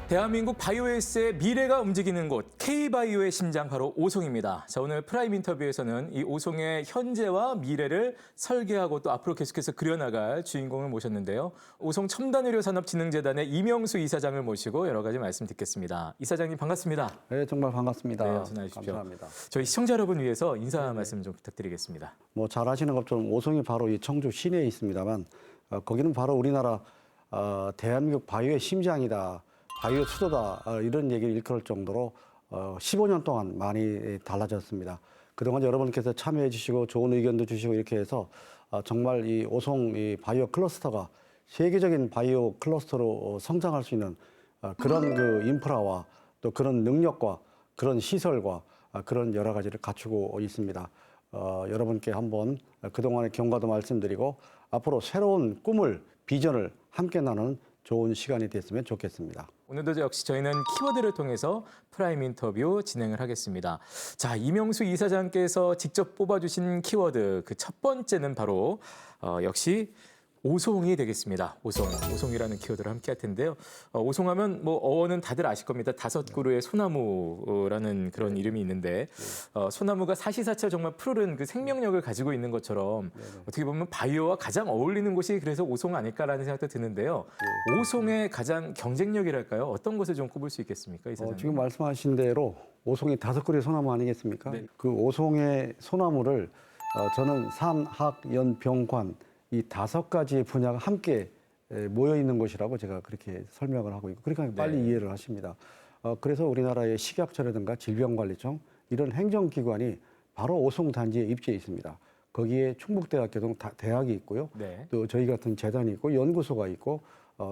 대한민국 바이오에스의 미래가 움직이는 곳 K바이오의 심장 바로 오송입니다. 자, 오늘 프라임 인터뷰에서는 이 오송의 현재와 미래를 설계하고 또 앞으로 계속해서 그려나갈 주인공을 모셨는데요. 오송 첨단의료산업진흥재단의 이명수 이사장을 모시고 여러 가지 말씀 듣겠습니다. 이사장님 반갑습니다. 네, 정말 반갑습니다. 네, 어서 나오십시오. 감사합니다. 저희 시청자 여러분 위해서 인사 말씀 좀 부탁드리겠습니다. 뭐 잘 아시는 것처럼 오송이 바로 이 청주 시내에 있습니다만 거기는 바로 우리나라 대한민국 바이오의 심장이다. 바이오 수도다 이런 얘기를 일컬을 정도로 15년 동안 많이 달라졌습니다. 그동안 여러분께서 참여해 주시고 좋은 의견도 주시고 이렇게 해서 정말 이 오송 이 바이오 클러스터가 세계적인 바이오 클러스터로 성장할 수 있는 그런 그 인프라와 또 그런 능력과 그런 시설과 그런 여러 가지를 갖추고 있습니다. 여러분께 한번 그동안의 경과도 말씀드리고 앞으로 새로운 꿈을 비전을 함께 나누는 좋은 시간이 됐으면 좋겠습니다. 오늘도 역시 저희는 키워드를 통해서 프라임 인터뷰 진행을 하겠습니다. 자, 이명수 이사장께서 직접 뽑아주신 키워드 그 첫 번째는 바로 역시 오송이 되겠습니다. 오송이라는 키워드를 함께 할 텐데요. 오송하면 뭐 어원은 다들 아실 겁니다. 5그루의 소나무라는 그런 이름이 있는데 소나무가 사시사철 정말 푸르른 그 생명력을 가지고 있는 것처럼 어떻게 보면 바이오와 가장 어울리는 곳이 그래서 오송 아닐까라는 생각도 드는데요. 오송의 가장 경쟁력이랄까요? 어떤 것을 좀 꼽을 수 있겠습니까, 이사장님? 지금 말씀하신 대로 오송이 5그루의 소나무 아니겠습니까? 네. 그 오송의 소나무를 저는 산학연병관 이 5가지의 분야가 함께 모여 있는 곳이라고 제가 그렇게 설명을 하고 있고 그러니까 빨리 이해를 하십니다. 그래서 우리나라의 식약처라든가 질병관리청 이런 행정기관이 바로 오송 단지에 입지해 있습니다. 거기에 충북대학교 등 대학이 있고요. 네. 또 저희 같은 재단이 있고 연구소가 있고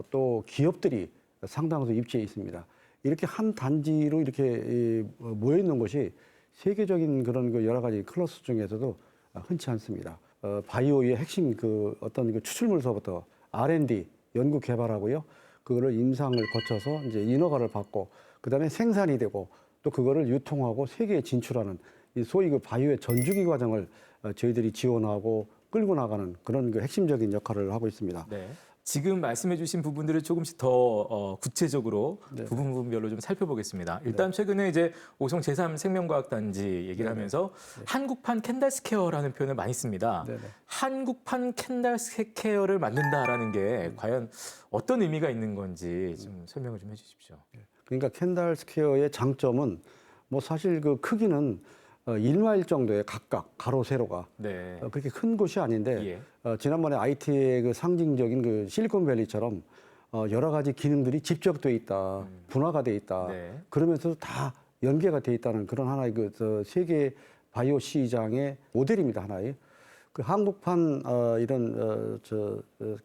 또 기업들이 상당수 입지해 있습니다. 이렇게 한 단지로 이렇게 모여 있는 곳이 세계적인 그런 그 여러 가지 클러스 중에서도 흔치 않습니다. 바이오의 핵심 그 어떤 그 추출물서부터 R&D 연구 개발하고요. 그거를 임상을 거쳐서 이제 인허가를 받고 그다음에 생산이 되고 또 그거를 유통하고 세계에 진출하는 이 소위 그 바이오의 전주기 과정을 저희들이 지원하고 끌고 나가는 그런 그 핵심적인 역할을 하고 있습니다. 네. 지금 말씀해 주신 부분들을 조금씩 더 구체적으로 부분별로 좀 살펴보겠습니다. 일단 최근에 이제 오송 제3생명과학단지 얘기를 하면서 한국판 캔달스케어라는 표현을 많이 씁니다. 네네. 한국판 캔달스케어를 만든다라는 게 과연 어떤 의미가 있는 건지 좀 설명을 좀 해주십시오. 그러니까 캔달 스퀘어의 장점은 뭐 사실 그 크기는 1마일 정도의 각각 가로 세로가 네. 그렇게 큰 곳이 아닌데 지난번에 IT의 그 상징적인 그 실리콘밸리처럼 여러 가지 기능들이 집적돼 있다, 분화가 돼 있다. 네. 그러면서도 다 연계가 돼 있다는 그런 하나의 그 세계 바이오 시장의 모델입니다. 하나의 그 한국판 이런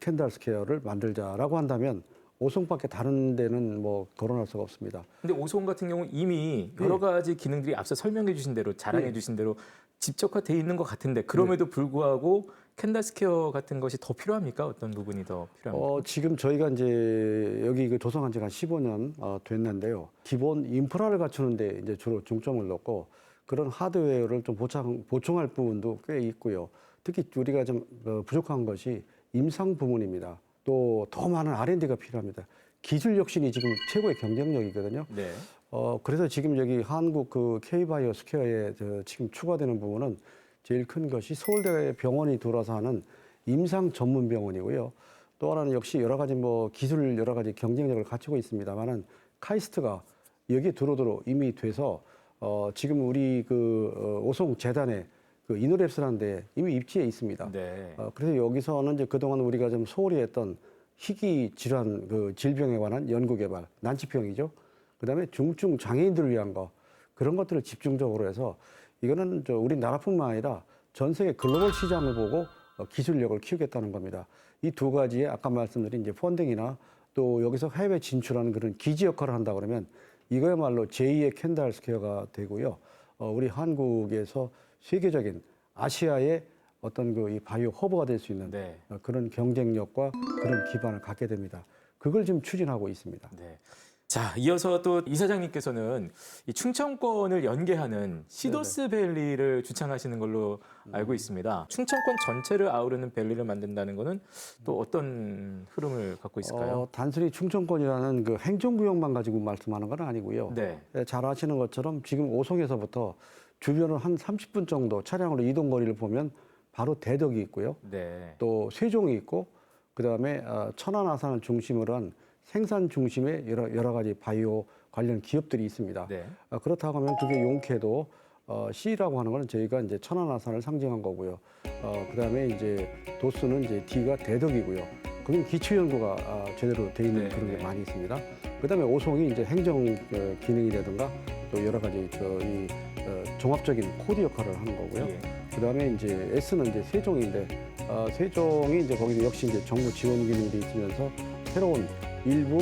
캔달 스퀘어를 만들자라고 한다면 오송밖에 다른 데는 뭐 거론할 수가 없습니다. 근데 오송 같은 경우 이미 여러 가지 기능들이 앞서 설명해 주신 대로 자랑해 주신 대로 집적화돼 있는 것 같은데 그럼에도 불구하고 캔달스퀘어 같은 것이 더 필요합니까? 어떤 부분이 더 필요합니까? 지금 저희가 이제 여기 그 조성한 지가 한 15년 됐는데요. 기본 인프라를 갖추는데 이제 주로 중점을 놓고 그런 하드웨어를 좀 보충할 부분도 꽤 있고요. 특히 우리가 좀 부족한 것이 임상 부문입니다. 또 더 많은 R&D가 필요합니다. 기술 혁신이 지금 최고의 경쟁력이거든요. 네. 그래서 지금 여기 한국 그 K바이오 스퀘어에 지금 추가되는 부분은 제일 큰 것이 서울대 병원이 들어서 하는 임상 전문 병원이고요. 또 하나는 역시 여러 가지 뭐 기술 여러 가지 경쟁력을 갖추고 있습니다만은 카이스트가 여기에 두루두루 이미 돼서 지금 우리 그 오송 재단에 그 이노랩스라는 데 이미 입지해 있습니다. 네. 그래서 여기서는 이제 그동안 우리가 좀 소홀히 했던 희귀 질환 그 질병에 관한 연구 개발, 난치병이죠. 그다음에 중증 장애인들을 위한 거 그런 것들을 집중적으로 해서 이거는 우리 나라뿐만 아니라 전 세계 글로벌 시장을 보고 기술력을 키우겠다는 겁니다. 이 2가지의 아까 말씀드린 이제 펀딩이나 또 여기서 해외 진출하는 그런 기지 역할을 한다 그러면 이거야말로 제2의 캔달 스퀘어가 되고요. 우리 한국에서 세계적인 아시아의 어떤 그 이 바이오 허브가 될 수 있는 그런 경쟁력과 그런 기반을 갖게 됩니다. 그걸 지금 추진하고 있습니다. 네. 자, 이어서 또 이사장님께서는 이 충청권을 연계하는 시도스 밸리를 주창하시는 걸로 알고 있습니다. 충청권 전체를 아우르는 밸리를 만든다는 거는 또 어떤 흐름을 갖고 있을까요? 단순히 충청권이라는 그 행정구역만 가지고 말씀하는 건 아니고요. 네. 잘 아시는 것처럼 지금 오송에서부터 주변을 한 30분 정도 차량으로 이동 거리를 보면 바로 대덕이 있고요. 네. 또 세종이 있고 그다음에 천안 아산을 중심으로 한 생산 중심의 여러 가지 바이오 관련 기업들이 있습니다. 네. 그렇다고 하면 그게 용케도 C라고 하는 거는 저희가 이제 천안 아산을 상징한 거고요. 그다음에 이제 도수는 이제 D가 대덕이고요. 그건 기초 연구가 제대로 돼 있는 네, 그런 게 네. 많이 있습니다. 그다음에 오송이 이제 행정 기능이라든가 또 여러 가지 종합적인 코드 역할을 하는 거고요. 예. 그다음에 이제 S는 이제 세종인데 세종이 이제 거기서 역시 이제 정부 지원 기능이 돼 있으면서 새로운 일부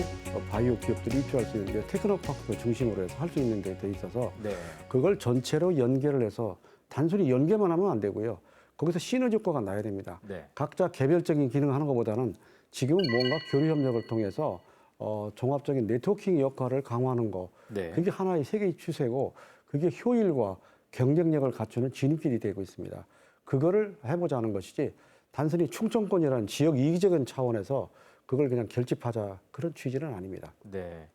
바이오 기업들이 입주할 수 있는 게 테크노파크 중심으로 해서 할 수 있는 게 돼 있어서 네. 그걸 전체로 연계를 해서 단순히 연계만 하면 안 되고요. 거기서 시너지 효과가 나야 됩니다. 네. 각자 개별적인 기능을 하는 것보다는 지금은 뭔가 교류 협력을 통해서 종합적인 네트워킹 역할을 강화하는 거. 네. 그게 하나의 세계의 추세고 그게 효율과 경쟁력을 갖추는 진입길이 되고 있습니다. 그거를 해보자는 것이지 단순히 충청권이라는 지역 이기적인 차원에서 그걸 그냥 결집하자 그런 취지는 아닙니다. 네.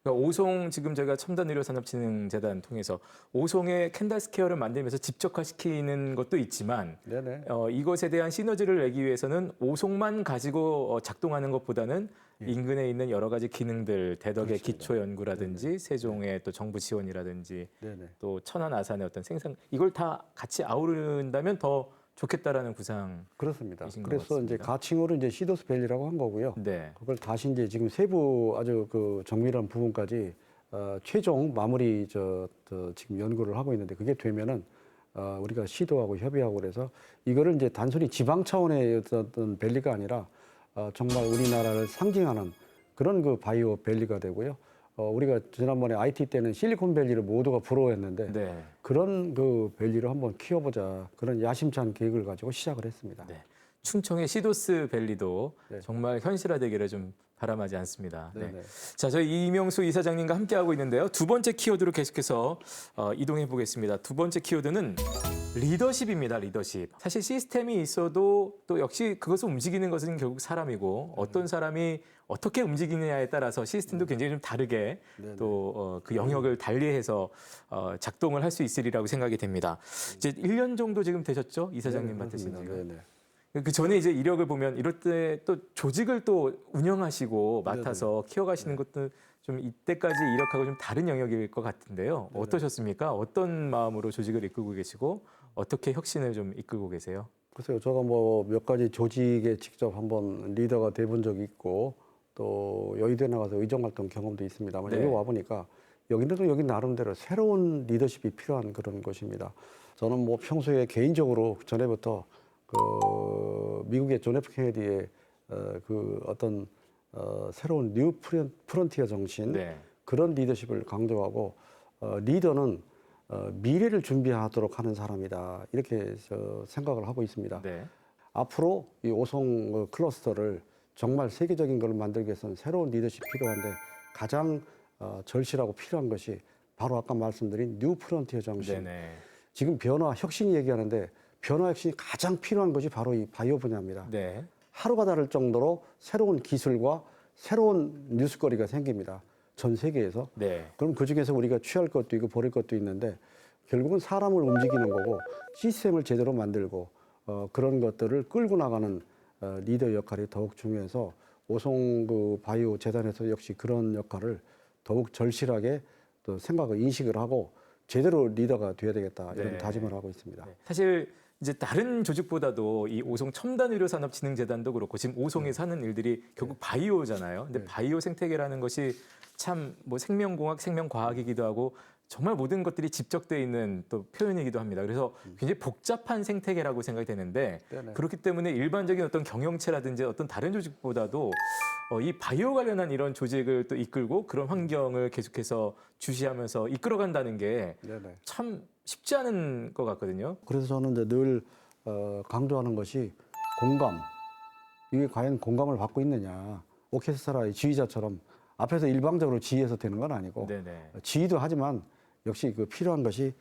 그러니까 오송 지금 제가 첨단의료산업진흥재단 통해서 오송의 캔달스케어를 만들면서 집적화시키는 것도 있지만 네네. 이것에 대한 시너지를 내기 위해서는 오송만 가지고 작동하는 것보다는 인근에 있는 여러 가지 기능들, 대덕의 그렇습니다. 기초 연구라든지 세종의 또 정부 지원이라든지 네네. 또 천안 아산의 어떤 생산 이걸 다 같이 아우른다면 더 좋겠다라는 구상. 그렇습니다. 이신 것 그래서 이제 같습니다. 가칭으로 이제 시도스 밸리라고 한 거고요. 네. 그걸 다시 이제 지금 세부 아주 그 정밀한 부분까지 최종 마무리 지금 연구를 하고 있는데 그게 되면은 우리가 시도하고 협의하고 그래서 이거를 이제 단순히 지방 차원의 어떤 밸리가 아니라 정말 우리나라를 상징하는 그런 그 바이오 밸리가 되고요. 우리가 지난번에 IT 때는 실리콘밸리를 모두가 부러워했는데 네. 그런 그 밸리를 한번 키워보자 그런 야심찬 계획을 가지고 시작을 했습니다. 네. 충청의 시도스 밸리도 네. 정말 현실화되기를 좀 바람하지 않습니다. 네. 네네. 자, 저희 이명수 이사장님과 함께하고 있는데요. 두 번째 키워드로 계속해서 이동해 보겠습니다. 두 번째 키워드는 리더십입니다. 리더십. 사실 시스템이 있어도 또 역시 그것을 움직이는 것은 결국 사람이고 어떤 사람이 어떻게 움직이느냐에 따라서 시스템도 굉장히 좀 다르게 네네. 또 그 영역을 달리해서 작동을 할 수 있으리라고 생각이 됩니다. 이제 1년 정도 지금 되셨죠? 이사장님 맡으신 지가. 네네. 그 전에 이제 이력을 보면 이럴 때 또 조직을 또 운영하시고 맡아서 키워가시는 것도 좀 이때까지 이력하고 좀 다른 영역일 것 같은데요. 어떠셨습니까? 어떤 마음으로 조직을 이끌고 계시고 어떻게 혁신을 좀 이끌고 계세요? 글쎄요, 제가 뭐 몇 가지 조직에 직접 한번 리더가 돼 본 적이 있고 또 여의도에 나가서 의정활동 경험도 있습니다만 네. 여기 와보니까 여기는 여기 나름대로 새로운 리더십이 필요한 그런 곳입니다. 저는 뭐 평소에 개인적으로 전에부터 그 미국의 존 F 케네디의 그 어떤 새로운 뉴 프론티어 정신 네. 그런 리더십을 강조하고 리더는 미래를 준비하도록 하는 사람이다 이렇게 생각을 하고 있습니다. 네. 앞으로 이 오송 클러스터를 정말 세계적인 걸 만들기 위해서는 새로운 리더십이 필요한데 가장 절실하고 필요한 것이 바로 아까 말씀드린 뉴 프론티어 정신. 네네. 지금 변화, 혁신 얘기하는데 변화, 혁신이 가장 필요한 것이 바로 이 바이오 분야입니다. 네. 하루가 다를 정도로 새로운 기술과 새로운 뉴스거리가 생깁니다. 전 세계에서. 네. 그럼 그중에서 우리가 취할 것도 있고 버릴 것도 있는데 결국은 사람을 움직이는 거고 시스템을 제대로 만들고 그런 것들을 끌고 나가는 리더 역할이 더욱 중요해서 오송 그 바이오 재단에서 역시 그런 역할을 더욱 절실하게 또 생각을 인식을 하고 제대로 리더가 돼야 되겠다 이런 네. 다짐을 하고 있습니다. 사실 이제 다른 조직보다도 이 오송 첨단의료산업진흥재단도 그렇고 지금 오송에서 하는 일들이 결국 바이오잖아요. 근데 네. 바이오 생태계라는 것이 참 뭐 생명공학, 생명과학이기도 하고 정말 모든 것들이 집적돼 있는 또 표현이기도 합니다. 그래서 굉장히 복잡한 생태계라고 생각이 되는데 네네. 그렇기 때문에 일반적인 어떤 경영체라든지 어떤 다른 조직보다도 이 바이오 관련한 이런 조직을 또 이끌고 그런 환경을 계속해서 주시하면서 이끌어간다는 게 네네. 참 쉽지 않은 것 같거든요. 그래서 저는 이제 늘 강조하는 것이 공감. 이게 과연 공감을 받고 있느냐. 오케스트라의 지휘자처럼 앞에서 일방적으로 지휘해서 되는 건 아니고 네네. 지휘도 하지만 역시 그 필요한 것이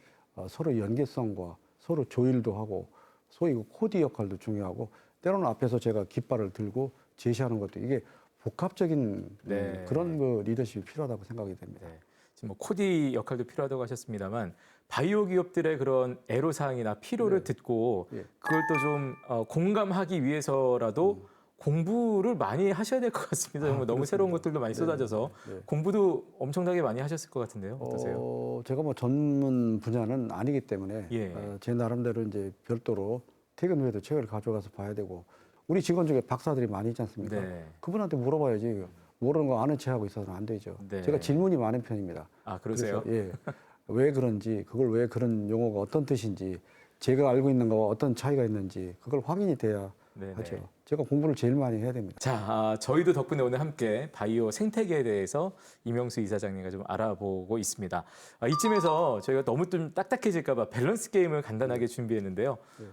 서로 연계성과 서로 조율도 하고 소위 그 코디 역할도 중요하고 때로는 앞에서 제가 깃발을 들고 제시하는 것도 이게 복합적인 네. 그런 그 리더십이 필요하다고 생각이 됩니다. 네. 지금 뭐 코디 역할도 필요하다고 하셨습니다만 바이오 기업들의 그런 애로사항이나 필요를 듣고 예. 그걸 또 좀 공감하기 위해서라도 공부를 많이 하셔야 될 것 같습니다. 정말 너무 새로운 것들도 많이 쏟아져서 네. 공부도 엄청나게 많이 하셨을 것 같은데요. 어떠세요? 제가 뭐 전문 분야는 아니기 때문에 예. 제 나름대로 이제 별도로 퇴근 후에도 책을 가져가서 봐야 되고 우리 직원 중에 박사들이 많이 있지 않습니까? 네. 그분한테 물어봐야지 모르는 거 아는 체하고 있어서는 안 되죠. 네. 제가 질문이 많은 편입니다. 아, 그러세요? 그래서, 예. 왜 그런지 그걸 왜 그런 용어가 어떤 뜻인지 제가 알고 있는 거와 어떤 차이가 있는지 그걸 확인이 돼야 네네. 하죠. 제가 공부를 제일 많이 해야 됩니다. 자, 저희도 덕분에 오늘 함께 바이오 생태계에 대해서 이명수 이사장님과 좀 알아보고 있습니다. 이쯤에서 저희가 너무 좀 딱딱해질까 봐 밸런스 게임을 간단하게 준비했는데요. 네.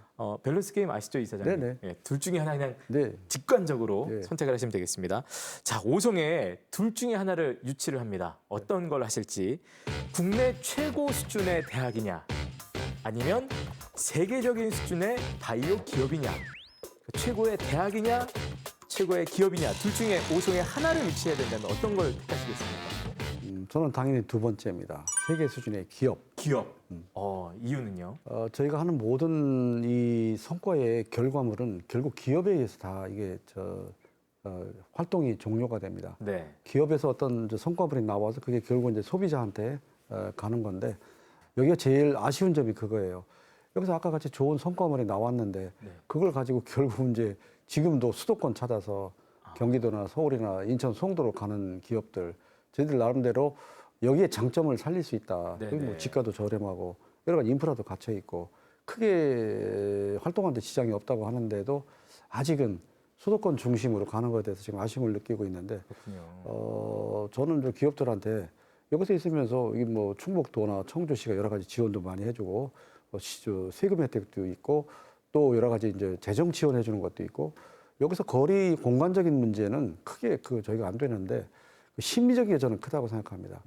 밸런스 게임 아시죠, 이사장님? 네네. 예, 둘 중에 하나 그냥 네. 직관적으로 네. 선택을 하시면 되겠습니다. 자, 오송에 둘 중에 하나를 유치를 합니다. 어떤 걸 하실지. 국내 최고 수준의 대학이냐, 아니면 세계적인 수준의 바이오 기업이냐. 최고의 대학이냐, 최고의 기업이냐, 둘 중에 오송에 하나를 유치해야 된다면 어떤 걸 택하시겠습니까? 저는 당연히 두 번째입니다. 세계 수준의 기업. 기업. 이유는요? 저희가 하는 모든 이 성과의 결과물은 결국 기업에 의해서 다 이게 활동이 종료가 됩니다. 네. 기업에서 어떤 성과물이 나와서 그게 결국 이제 소비자한테 가는 건데 여기가 제일 아쉬운 점이 그거예요. 여기서 아까 같이 좋은 성과물이 나왔는데 네. 그걸 가지고 결국 이제 지금도 수도권 찾아서 경기도나 서울이나 인천, 송도로 가는 기업들 저희들 나름대로 여기에 장점을 살릴 수 있다. 네네. 그리고 뭐 지가도 저렴하고 여러 가지 인프라도 갖춰 있고 크게 활동하는데 지장이 없다고 하는데도 아직은 수도권 중심으로 가는 것에 대해서 지금 아쉬움을 느끼고 있는데 그렇군요. 저는 저 기업들한테 여기서 있으면서 이 뭐 충북도나 청주시가 여러 가지 지원도 많이 해주고 세금 혜택도 있고 또 여러 가지 이제 재정 지원해 주는 것도 있고 여기서 거리 공간적인 문제는 크게 저희가 안 되는데 심리적인 게 저는 크다고 생각합니다.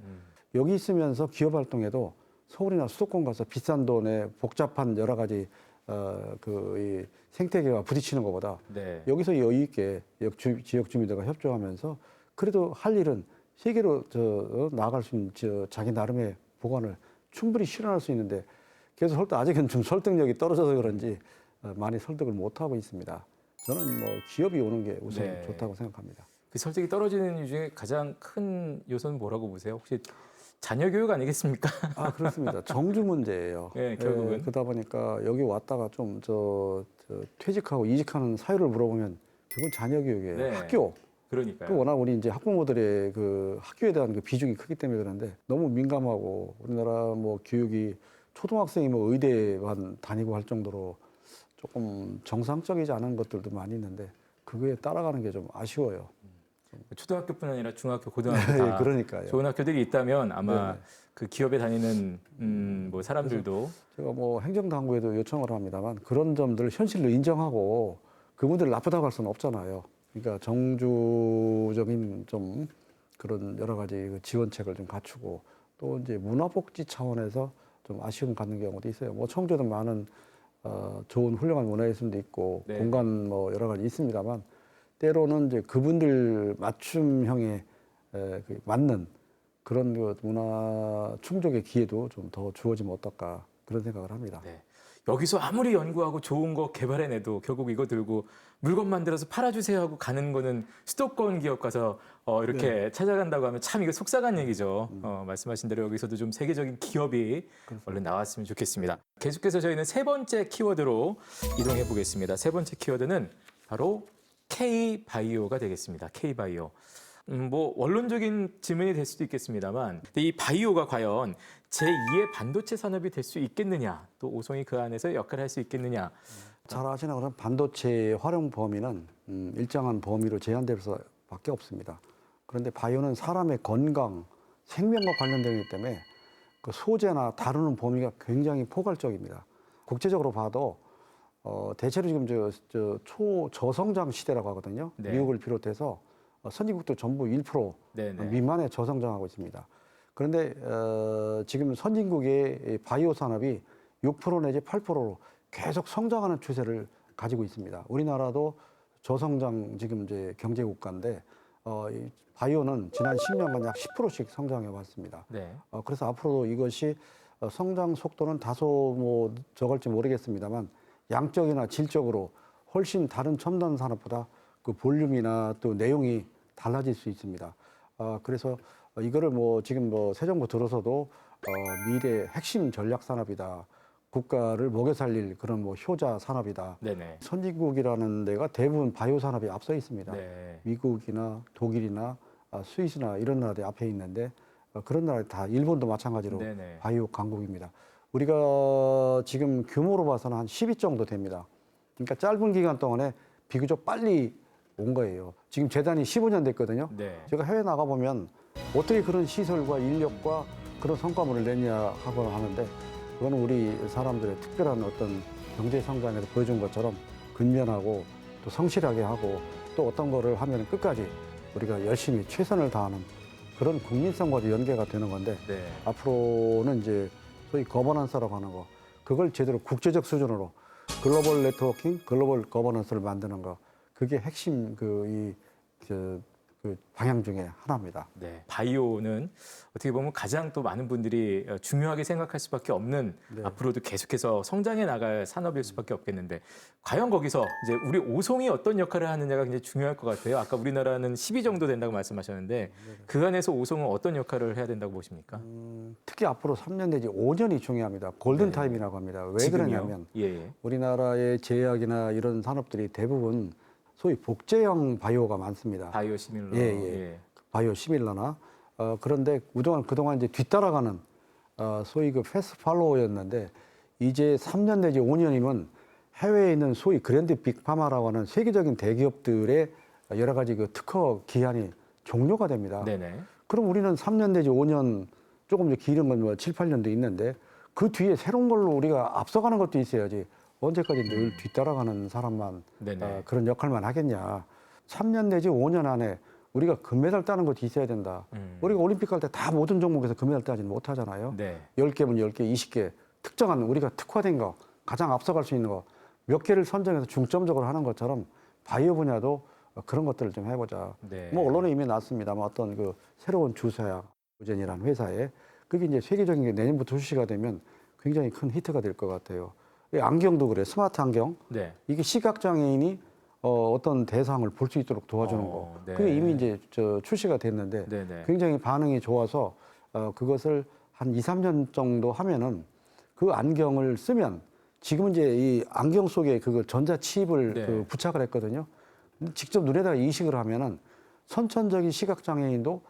여기 있으면서 기업 활동에도 서울이나 수도권 가서 비싼 돈에 복잡한 여러 가지 이 생태계와 부딪히는 것보다 네. 여기서 여유 있게 지역 주민들과 협조하면서 그래도 할 일은 세계로 나아갈 수 있는 자기 나름의 보관을 충분히 실현할 수 있는데 그래서 아직은 좀 설득력이 떨어져서 그런지 많이 설득을 못 하고 있습니다. 저는 뭐 기업이 오는 게 우선 네. 좋다고 생각합니다. 그 설득이 떨어지는 이유 중에 가장 큰 요소는 뭐라고 보세요? 혹시 자녀 교육 아니겠습니까? 아, 그렇습니다. 정주 문제예요. 네, 결국은. 그러다 보니까 여기 왔다가 좀 퇴직하고 이직하는 사유를 물어보면 결국은 자녀 교육이에요. 네. 학교. 그러니까요. 또 워낙 우리 이제 학부모들의 그 학교에 대한 그 비중이 크기 때문에 그런데 너무 민감하고 우리나라 뭐 교육이 초등학생이 뭐 의대만 다니고 할 정도로 조금 정상적이지 않은 것들도 많이 있는데 그거에 따라가는 게 좀 아쉬워요. 초등학교뿐 아니라 중학교, 고등학교 다 그러니까요. 좋은 학교들이 있다면 아마 네. 그 기업에 다니는 뭐 사람들도 제가 뭐 행정당국에도 요청을 합니다만 그런 점들을 현실로 인정하고 그분들을 나쁘다고 할 수는 없잖아요. 그러니까 정주적인 좀 그런 여러 가지 그 지원책을 좀 갖추고 또 이제 문화복지 차원에서 좀 아쉬움 갖는 경우도 있어요. 뭐 청주도 많은 좋은 훌륭한 문화예술도 있고 네. 공간 뭐 여러 가지 있습니다만 때로는 이제 그분들 맞춤형에 그 맞는 그런 그 문화 충족의 기회도 좀 더 주어지면 어떨까 그런 생각을 합니다. 네. 여기서 아무리 연구하고 좋은 거 개발해내도 결국 이거 들고 물건 만들어서 팔아주세요 하고 가는 거는 수도권 기업 가서 이렇게 찾아간다고 하면 참 이거 속상한 얘기죠. 말씀하신 대로 여기서도 좀 세계적인 기업이 얼른 나왔으면 좋겠습니다. 계속해서 저희는 세 번째 키워드로 이동해 보겠습니다. 세 번째 키워드는 바로 K-바이오가 되겠습니다. K-바이오. 뭐 원론적인 질문이 될 수도 있겠습니다만 이 바이오가 과연 제2의 반도체 산업이 될 수 있겠느냐, 또 오송이 그 안에서 역할을 할 수 있겠느냐. 잘 아시나 그런 반도체의 활용 범위는 일정한 범위로 제한될 수밖에 없습니다. 그런데 바이오는 사람의 건강, 생명과 관련되기 때문에 그 소재나 다루는 범위가 굉장히 포괄적입니다. 국제적으로 봐도 대체로 지금 저성장 시대라고 하거든요. 네. 미국을 비롯해서 선진국도 전부 1% 네네. 미만의 저성장하고 있습니다. 그런데 지금 선진국의 이 바이오 산업이 6% 내지 8%로 계속 성장하는 추세를 가지고 있습니다. 우리나라도 저성장 지금 이제 경제 국가인데 이 바이오는 지난 10년간 약 10%씩 성장해 왔습니다. 네. 그래서 앞으로도 이것이 성장 속도는 다소 뭐 적을지 모르겠습니다만 양적이나 질적으로 훨씬 다른 첨단 산업보다 그 볼륨이나 또 내용이 달라질 수 있습니다. 그래서 이거를 뭐 지금 뭐 새 정부 들어서도 미래 핵심 전략 산업이다. 국가를 먹여 살릴 그런 뭐 효자 산업이다. 네네. 선진국이라는 데가 대부분 바이오 산업이 앞서 있습니다. 네. 미국이나 독일이나 스위스나 이런 나라들이 앞에 있는데 그런 나라 다 일본도 마찬가지로 네네. 바이오 강국입니다. 우리가 지금 규모로 봐서는 한 10위 정도 됩니다. 그러니까 짧은 기간 동안에 비교적 빨리 온 거예요. 지금 재단이 15년 됐거든요. 네. 제가 해외 나가 보면 어떻게 그런 시설과 인력과 그런 성과물을 냈냐 하고 하는데 그건 우리 사람들의 특별한 어떤 경제 성장에서 보여준 것처럼 근면하고 또 성실하게 하고 또 어떤 거를 하면 끝까지 우리가 열심히 최선을 다하는 그런 국민성과도 연계가 되는 건데 네. 앞으로는 이제 소위 거버넌스라고 하는 거 그걸 제대로 국제적 수준으로 글로벌 네트워킹, 글로벌 거버넌스를 만드는 거 그게 핵심 그 방향 중에 하나입니다. 네. 바이오는 어떻게 보면 가장 또 많은 분들이 중요하게 생각할 수밖에 없는 네. 앞으로도 계속해서 성장해 나갈 산업일 수밖에 없겠는데 과연 거기서 이제 우리 오송이 어떤 역할을 하느냐가 굉장히 중요할 것 같아요. 아까 우리나라는 10위 정도 된다고 말씀하셨는데 그 안에서 오송은 어떤 역할을 해야 된다고 보십니까? 특히 앞으로 3년 내지 5년이 중요합니다. 골든 네. 타임이라고 합니다. 왜 지금요? 그러냐면 예. 우리나라의 제약이나 이런 산업들이 대부분 소위 복제형 바이오가 많습니다. 바이오 시밀러. 예. 바이오 시밀러나 그런데 그동안 이제 뒤따라가는 소위 그 패스트 팔로워였는데 이제 3년 내지 5년이면 해외에 있는 소위 그랜드 빅파마라고 하는 세계적인 대기업들의 여러 가지 그 특허 기한이 종료가 됩니다. 네네. 그럼 우리는 3년 내지 5년 조금 이제 길은 건 뭐 7, 8년도 있는데 그 뒤에 새로운 걸로 우리가 앞서가는 것도 있어야지 언제까지 늘 뒤따라가는 사람만 네네. 그런 역할만 하겠냐. 3년 내지 5년 안에 우리가 금메달 따는 것도 있어야 된다. 우리가 올림픽 갈 때 다 모든 종목에서 금메달 따지는 못하잖아요. 네. 10개면 10개, 20개 특정한 우리가 특화된 거 가장 앞서갈 수 있는 거 몇 개를 선정해서 중점적으로 하는 것처럼 바이오 분야도 그런 것들을 좀 해보자. 네. 뭐 언론에 이미 났습니다만 어떤 그 새로운 주사약 우젠이라는 회사에 그게 이제 세계적인 게 내년부터 출시가 되면 굉장히 큰 히트가 될 것 같아요. 안경도 그래 스마트 안경 네. 이게 시각장애인이 어떤 대상을 볼 수 있도록 도와주는 거 네. 그게 이미 이제 출시가 됐는데 네네. 굉장히 반응이 좋아서 그것을 한 2, 3년 정도 하면은 그 안경을 쓰면 지금 이제 이 안경 속에 그걸 전자칩을 네. 그 부착을 했거든요. 근데 직접 눈에다가 이식을 하면은 선천적인 시각장애인도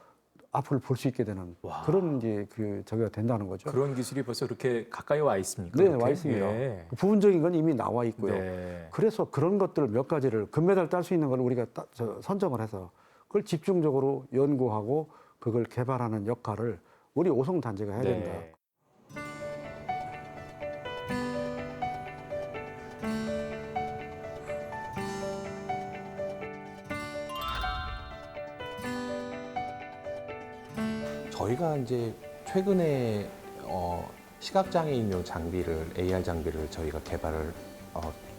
앞을 볼 수 있게 되는 와. 그런 이제 저기가 된다는 거죠. 그런 기술이 벌써 그렇게 가까이 와 있습니까? 네, 그렇게? 와 있습니다. 예. 부분적인 건 이미 나와 있고요. 네. 그래서 그런 것들 몇 가지를 금메달 딸 수 있는 걸 우리가 선정을 해서 그걸 집중적으로 연구하고 그걸 개발하는 역할을 우리 오송단지가 해야 된다. 네. 저희가 이제 최근에 시각장애인용 장비를 AR 장비를 저희가 개발을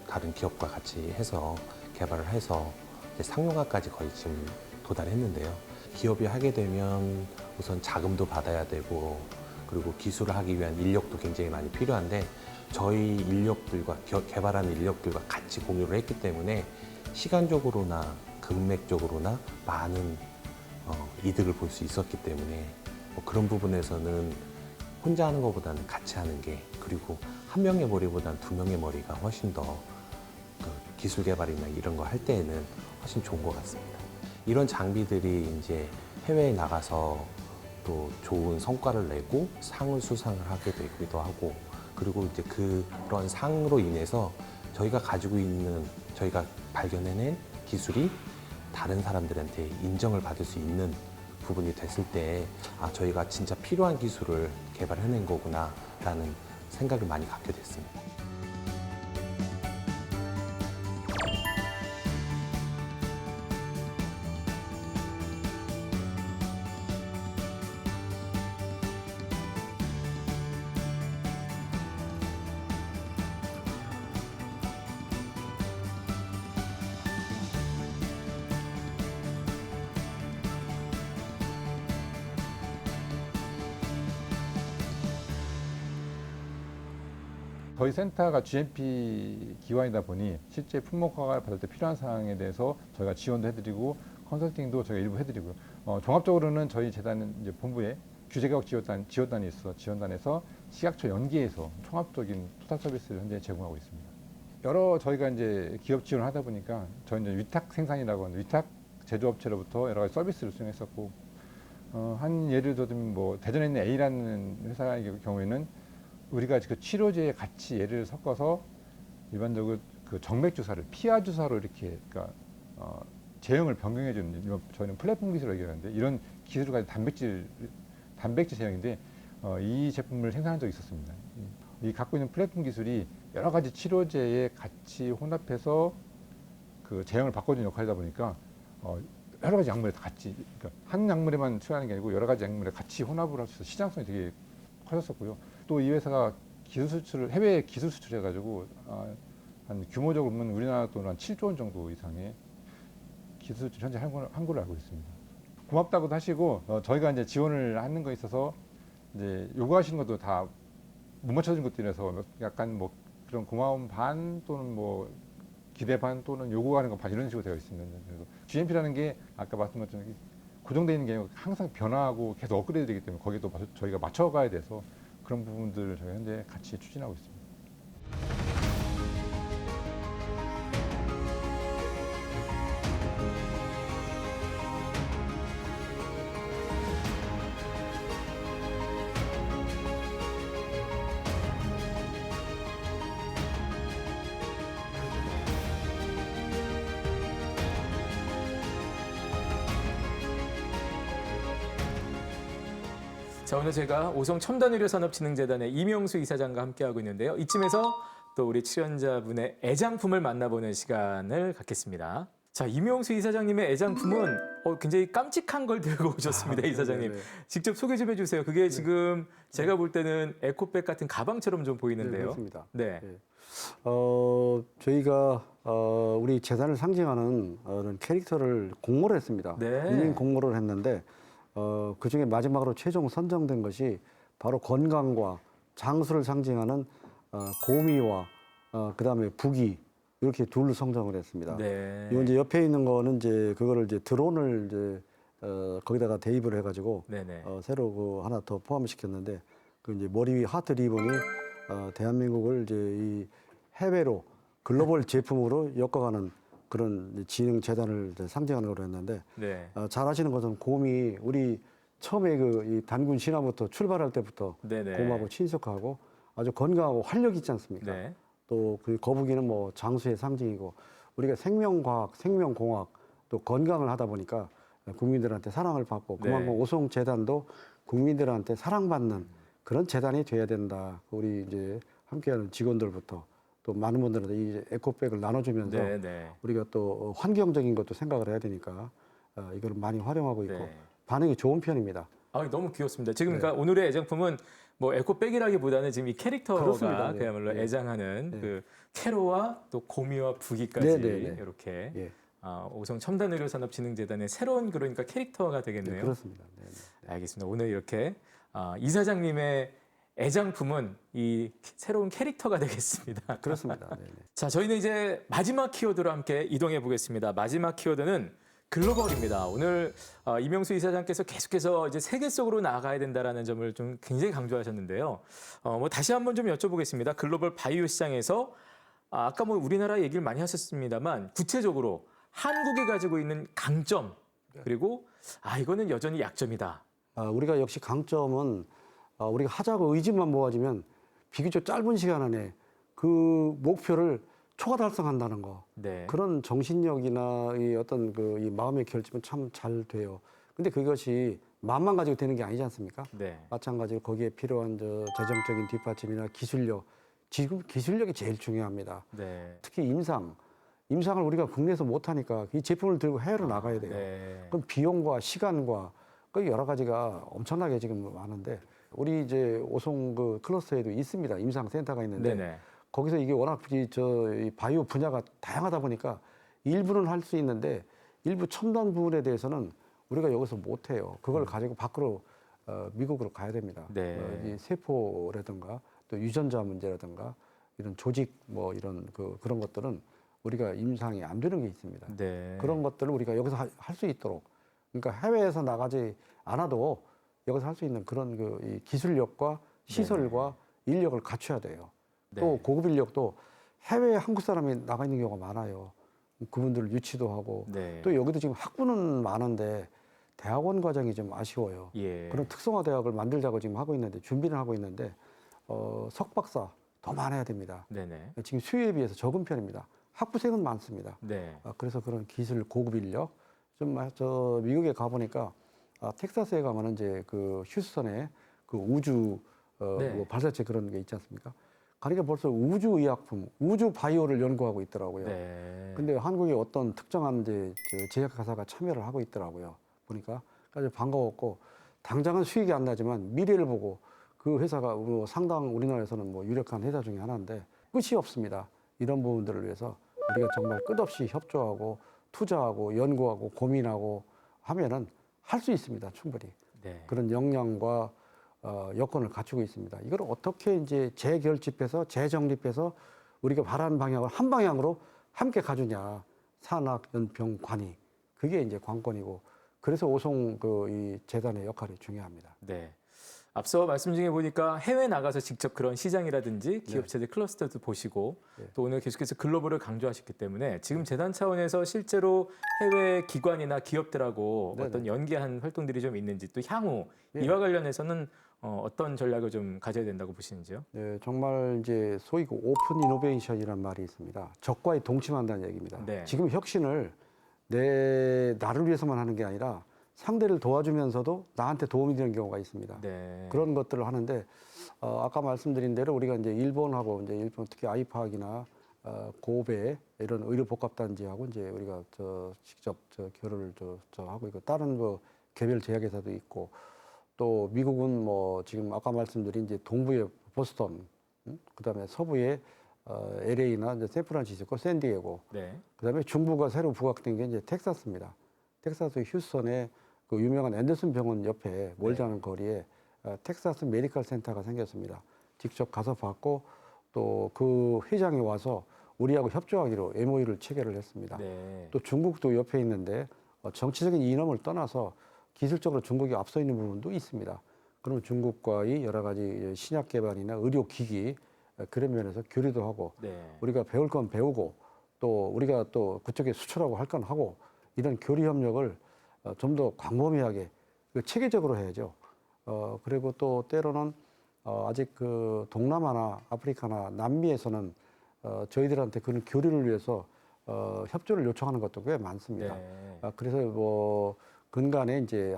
다른 기업과 같이 해서 개발을 해서 이제 상용화까지 거의 지금 도달했는데요. 기업이 하게 되면 우선 자금도 받아야 되고 그리고 기술을 하기 위한 인력도 굉장히 많이 필요한데 저희 인력들과 개발하는 인력들과 같이 공유를 했기 때문에 시간적으로나 금액적으로나 많은 이득을 볼 수 있었기 때문에 뭐 그런 부분에서는 혼자 하는 것보다는 같이 하는 게 그리고 한 명의 머리보다는 두 명의 머리가 훨씬 더 그 기술 개발이나 이런 거 할 때에는 훨씬 좋은 것 같습니다. 이런 장비들이 이제 해외에 나가서 또 좋은 성과를 내고 상을 수상을 하게 되기도 하고 그리고 이제 그런 상으로 인해서 저희가 가지고 있는 저희가 발견해낸 기술이 다른 사람들한테 인정을 받을 수 있는 부분이 됐을 때 저희가 진짜 필요한 기술을 개발해낸 거구나라는 생각을 많이 갖게 됐습니다. 저희 센터가 GMP 기관이다 보니 실제 품목 허가를 받을 때 필요한 사항에 대해서 저희가 지원도 해드리고 컨설팅도 저희가 일부 해드리고요. 종합적으로는 저희 재단은 이제 본부에 규제개혁 지원단이 있어 지원단에서 식약처 연계해서 통합적인 토탈 서비스를 현재 제공하고 있습니다. 여러 저희가 이제 기업 지원을 하다 보니까 저희 이제 위탁 생산이라고 하는 위탁 제조업체로부터 여러 가지 서비스를 수행했었고 한 예를 들면 뭐 대전에 있는 A라는 회사의 경우에는 우리가 그 치료제에 같이 얘를 섞어서 일반적으로 그 정맥 주사를 피하 주사로 이렇게 그러니까 제형을 변경해 주는 저희는 플랫폼 기술을 얘기하는데 이런 기술을 가진 단백질 제형인데 이 제품을 생산한 적이 있었습니다. 이 갖고 있는 플랫폼 기술이 여러 가지 치료제에 같이 혼합해서 그 제형을 바꿔주는 역할이다 보니까 여러 가지 약물에 같이 그러니까 한 약물에만 투여하는 게 아니고 여러 가지 약물에 같이 혼합을 할 수 있어서 시장성이 되게 커졌었고요. 또 이 회사가 기술 수출을 해외에 기술 수출해 가지고 한 규모적으로 보면 우리나라 돈으로 한 7조 원 정도 이상의 기술 수출 현재 한 걸로 알고 있습니다. 고맙다고도 하시고 저희가 이제 지원을 하는 거에 있어서 이제 요구하시는 것도 다 못 맞춰진 것들이라서 약간 뭐 그런 고마움 반 또는 뭐 기대 반 또는 요구하는 것 반 이런 식으로 되어 있습니다. 그래서 GMP라는 게 아까 말씀드린 것처럼 고정되어 있는 게 아니고 항상 변화하고 계속 업그레이드 되기 때문에 거기에 또 저희가 맞춰가야 돼서 그런 부분들을 저희가 현재 같이 추진하고 있습니다. 자, 오늘 제가 오송 첨단의료산업진흥재단의 이명수 이사장과 함께하고 있는데요. 이쯤에서 또 우리 출연자분의 애장품을 만나보는 시간을 갖겠습니다. 자, 이명수 이사장님의 애장품은 굉장히 깜찍한 걸 들고 오셨습니다, 이사장님. 네네. 직접 소개 좀 해주세요. 그게 지금 제가 볼 때는 에코백 같은 가방처럼 좀 네, 보이는데요. 그렇습니다. 네. 네. 저희가 우리 재단을 상징하는 그런 캐릭터를 공모를 했습니다. 네. 인인 공모를 했는데 그 중에 마지막으로 최종 선정된 것이 바로 건강과 장수를 상징하는 고미와 그다음에 부기 이렇게 둘로 선정을 했습니다. 네. 이 이제 옆에 있는 거는 이제 그거를 이제 드론을 이제 거기다가 대입을 해가지고 네네. 새로 그 하나 더 포함시켰는데 그 이제 머리 위 하트 리본이 대한민국을 이제 이 해외로 글로벌 제품으로 엮어가는 그런 진흥 재단을 이제 상징하는 걸로 했는데 네. 잘 아시는 것은 곰이 우리 처음에 그 이 단군 신화부터 출발할 때부터 네네. 곰하고 친숙하고 아주 건강하고 활력 있지 않습니까? 네. 또 그 거북이는 뭐 장수의 상징이고 우리가 생명과학, 생명공학 또 건강을 하다 보니까 국민들한테 사랑을 받고 그만큼 네. 오송 재단도 국민들한테 사랑받는 그런 재단이 돼야 된다. 우리 이제 함께하는 직원들부터 또 많은 분들한테 이 에코백을 나눠주면서 네네. 우리가 또 환경적인 것도 생각을 해야 되니까 이걸 많이 활용하고 있고 네. 반응이 좋은 편입니다. 너무 귀엽습니다. 지금 네. 그러니까 오늘의 애장품은 뭐 에코백이라기보다는 지금 이 캐릭터가 그렇습니다. 네. 그야말로 네. 애장하는 네. 그 캐로와 또 고미와 부기까지 네, 네, 네. 이렇게 예, 오성 첨단의료산업진흥재단의 새로운 그러니까 캐릭터가 네, 되겠네요. 그렇습니다. 네, 네. 알겠습니다. 오늘 이렇게 이사장님의 애장품은 이 새로운 캐릭터가 되겠습니다. 그렇습니다. 네, 네. 자, 저희는 이제 마지막 키워드로 함께 이동해 보겠습니다. 마지막 키워드는 글로벌입니다. 오늘 이명수 이사장께서 계속해서 이제 세계 속으로 나가야 된다라는 점을 좀 굉장히 강조하셨는데요. 뭐 다시 한번 좀 여쭤보겠습니다. 글로벌 바이오 시장에서 아까 뭐 우리나라 얘기를 많이 하셨습니다만 구체적으로 한국이 가지고 있는 강점 그리고 이거는 여전히 약점이다. 우리가 역시 강점은 우리가 하자고 의지만 모아지면 비교적 짧은 시간 안에 그 목표를 초과 달성한다는 거. 네. 그런 정신력이나 이 어떤 그 이 마음의 결집은 참 잘 돼요. 근데 그것이 마음만 가지고 되는 게 아니지 않습니까? 네. 마찬가지로 거기에 필요한 재정적인 뒷받침이나 기술력. 지금 기술력이 제일 중요합니다. 네. 특히 임상을 우리가 국내에서 못하니까 이 제품을 들고 해외로 나가야 돼요. 네. 그럼 비용과 시간과 그 여러 가지가 엄청나게 지금 많은데 우리 이제 오송 그 클러스터에도 있습니다. 임상센터가 있는데 네네. 거기서 이게 워낙 이 바이오 분야가 다양하다 보니까 일부는 할 수 있는데 일부 첨단 부분에 대해서는 우리가 여기서 못해요. 그걸 가지고 밖으로 미국으로 가야 됩니다. 네. 이 세포라든가 또 유전자 문제라든가 이런 조직 뭐 이런 그런 것들은 우리가 임상이 안 되는 게 있습니다. 네. 그런 것들을 우리가 여기서 할 수 있도록, 그러니까 해외에서 나가지 않아도 여기서 할 수 있는 그런 이 기술력과 시설과 인력을 갖춰야 돼요. 또 네. 고급 인력도 해외에 한국 사람이 나가 있는 경우가 많아요. 그분들 유치도 하고 네. 또 여기도 지금 학부는 많은데 대학원 과정이 좀 아쉬워요. 예. 그런 특성화 대학을 만들자고 지금 하고 있는데 준비는 하고 있는데 석박사 더 많아야 됩니다. 네네. 지금 수요에 비해서 적은 편입니다. 학부생은 많습니다. 네. 그래서 그런 기술 고급 인력 저 미국에 가 보니까 텍사스에 가면은 이제 그 휴스턴에 그 우주 네. 뭐 발사체 그런 게 있지 않습니까? 가니까 벌써 우주 의약품, 우주 바이오를 연구하고 있더라고요. 네. 근데 한국의 어떤 특정한 이제 제약 회사가 참여를 하고 있더라고요. 보니까 아주 반가웠고 당장은 수익이 안 나지만 미래를 보고 그 회사가 뭐 상당 우리나라에서는 뭐 유력한 회사 중에 하나인데 끝이 없습니다. 이런 부분들을 위해서 우리가 정말 끝없이 협조하고 투자하고 연구하고 고민하고 하면은 할 수 있습니다. 충분히. 네. 그런 역량과 여건을 갖추고 있습니다. 이걸 어떻게 이제 재결집해서 재정립해서 우리가 바라는 방향을 한 방향으로 함께 가주냐. 산학, 연평, 관이. 그게 이제 관건이고 그래서 오송 이 재단의 역할이 중요합니다. 네. 앞서 말씀 중에 보니까 해외 나가서 직접 그런 시장이라든지 기업체들 클러스터도 보시고 네. 또 오늘 계속해서 글로벌을 강조하셨기 때문에 지금 재단 차원에서 실제로 해외 기관이나 기업들하고 네네. 어떤 연계한 활동들이 좀 있는지 또 향후 네. 이와 관련해서는 어떤 전략을 좀 가져야 된다고 보시는지요? 네, 정말 이제 소위 그 오픈 이노베이션이라는 말이 있습니다. 적과에 동침한다는 얘기입니다. 네. 지금 혁신을 나를 위해서만 하는 게 아니라 상대를 도와주면서도 나한테 도움이 되는 경우가 있습니다. 네. 그런 것들을 하는데 아까 말씀드린 대로 우리가 이제 일본하고 이제 일본 특히 아이파크나 고베 이런 의료복합단지하고 이제 우리가 직접 결의를 하고 있고 다른 뭐 개별 제약회사도 있고 또 미국은 뭐 지금 아까 말씀드린 이제 동부의 보스턴, 그다음에 서부의 LA나 이제 샌프란시스코, 샌디에고, 네. 그다음에 중부가 새로 부각된 게 이제 텍사스입니다. 텍사스 휴스턴에 그 유명한 앤더슨 병원 옆에 멀지 않은 거리에 텍사스 메디컬 센터가 생겼습니다. 직접 가서 봤고 또 그 회장이 와서 우리하고 협조하기로 MOU를 체결을 했습니다. 네. 또 중국도 옆에 있는데 정치적인 이념을 떠나서 기술적으로 중국이 앞서 있는 부분도 있습니다. 그러면 중국과의 여러 가지 신약 개발이나 의료기기 그런 면에서 교류도 하고 네. 우리가 배울 건 배우고 또 우리가 또 그쪽에 수출하고 할 건 하고 이런 교류 협력을 좀 더 광범위하게 체계적으로 해야죠. 그리고 또 때로는 아직 그 동남아나 아프리카나 남미에서는 저희들한테 그런 교류를 위해서 협조를 요청하는 것도 꽤 많습니다. 네. 그래서 뭐 근간에 이제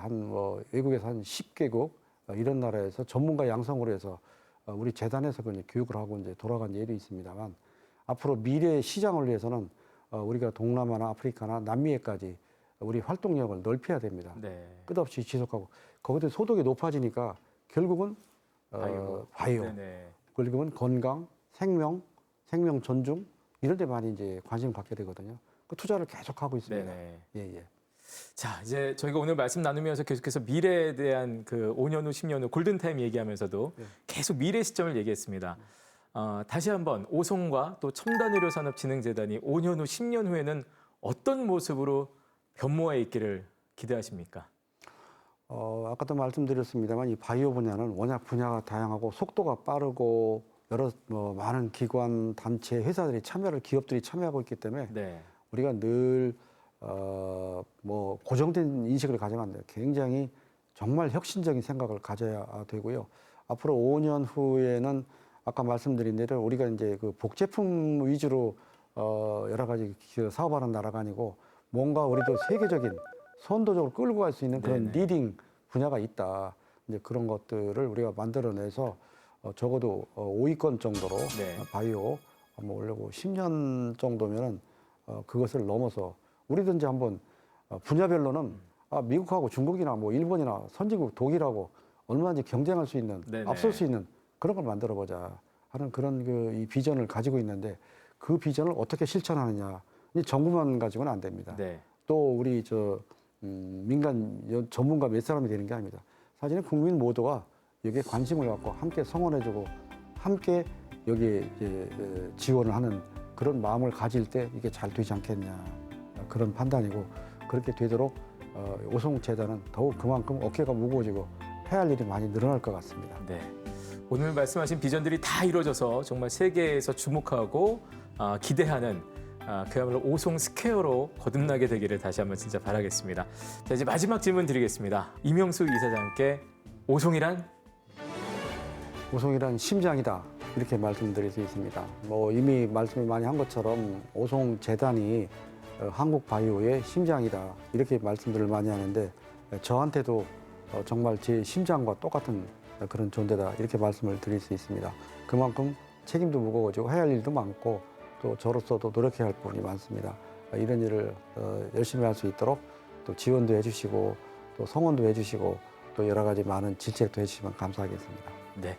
외국에서 한 10개국 이런 나라에서 전문가 양성으로 해서 우리 재단에서 그 교육을 하고 이제 돌아간 예도 있습니다만 앞으로 미래의 시장을 위해서는 우리가 동남아나 아프리카나 남미에까지 우리 활동력을 넓혀야 됩니다. 네. 끝없이 지속하고 거기서 소득이 높아지니까 결국은 바이오, 네네. 결국은 건강, 생명 존중 이런 데 많이 이제 관심을 갖게 되거든요. 그 투자를 계속하고 있습니다. 네네. 예. 자, 이제 저희가 오늘 말씀 나누면서 계속해서 미래에 대한 그 5년 후, 10년 후 골든타임 얘기하면서도 계속 미래 시점을 얘기했습니다. 다시 한번 오송과 또 첨단의료산업진흥재단이 5년 후, 10년 후에는 어떤 모습으로 변모해 있기를 기대하십니까? 아까도 말씀드렸습니다만 이 바이오 분야는 워낙 분야가 다양하고 속도가 빠르고 여러 많은 기관, 단체, 회사들이 기업들이 참여하고 있기 때문에 네. 우리가 늘 고정된 인식을 가져야 합니다. 굉장히 정말 혁신적인 생각을 가져야 되고요. 앞으로 5년 후에는 아까 말씀드린 대로 우리가 이제 그 복제품 위주로 여러 가지 사업하는 나라가 아니고 뭔가 우리도 세계적인 선도적으로 끌고 갈 수 있는 그런 네네. 리딩 분야가 있다. 이제 그런 것들을 우리가 만들어내서 적어도 5위권 정도로 네. 바이오 한번 올려고 10년 정도면은 그것을 넘어서 우리든지 한번 분야별로는 미국하고 중국이나 뭐 일본이나 선진국 독일하고 얼마든지 경쟁할 수 있는 네네. 앞설 수 있는 그런 걸 만들어 보자 하는 그런 이 비전을 가지고 있는데 그 비전을 어떻게 실천하느냐 이 정부만 가지고는 안 됩니다. 네. 또 우리 민간 전문가 몇 사람이 되는 게 아닙니다. 사실은 국민 모두가 여기에 관심을 갖고 함께 성원해주고 함께 여기에 이제 지원을 하는 그런 마음을 가질 때 이게 잘 되지 않겠냐 그런 판단이고 그렇게 되도록 오송재단은 더욱 그만큼 어깨가 무거워지고 해야 할 일이 많이 늘어날 것 같습니다. 네. 오늘 말씀하신 비전들이 다 이루어져서 정말 세계에서 주목하고 기대하는 그야말로 오송 스퀘어로 거듭나게 되기를 다시 한번 진짜 바라겠습니다. 자, 이제 마지막 질문 드리겠습니다. 이명수 이사장께 오송이란? 오송이란 심장이다 이렇게 말씀드릴 수 있습니다. 뭐 이미 말씀을 많이 한 것처럼 오송재단이 한국 바이오의 심장이다 이렇게 말씀들을 많이 하는데 저한테도 정말 제 심장과 똑같은 그런 존재다 이렇게 말씀을 드릴 수 있습니다. 그만큼 책임도 무거워지고 해야 할 일도 많고 또 저로서도 노력해야 할 부분이 많습니다. 이런 일을 열심히 할 수 있도록 또 지원도 해주시고 또 성원도 해주시고 또 여러 가지 많은 질책도 해주시면 감사하겠습니다. 네.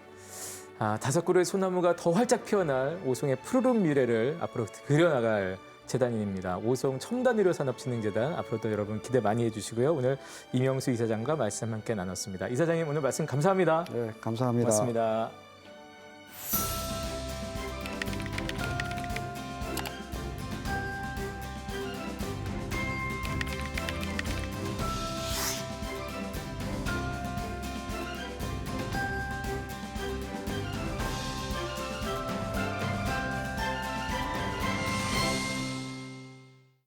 5그루의 소나무가 더 활짝 피어날 오송의 푸르른 미래를 앞으로 그려나갈 재단입니다. 오송 첨단의료산업진흥재단 앞으로도 여러분 기대 많이 해주시고요. 오늘 이명수 이사장과 말씀 함께 나눴습니다. 이사장님 오늘 말씀 감사합니다. 네, 감사합니다. 고맙습니다.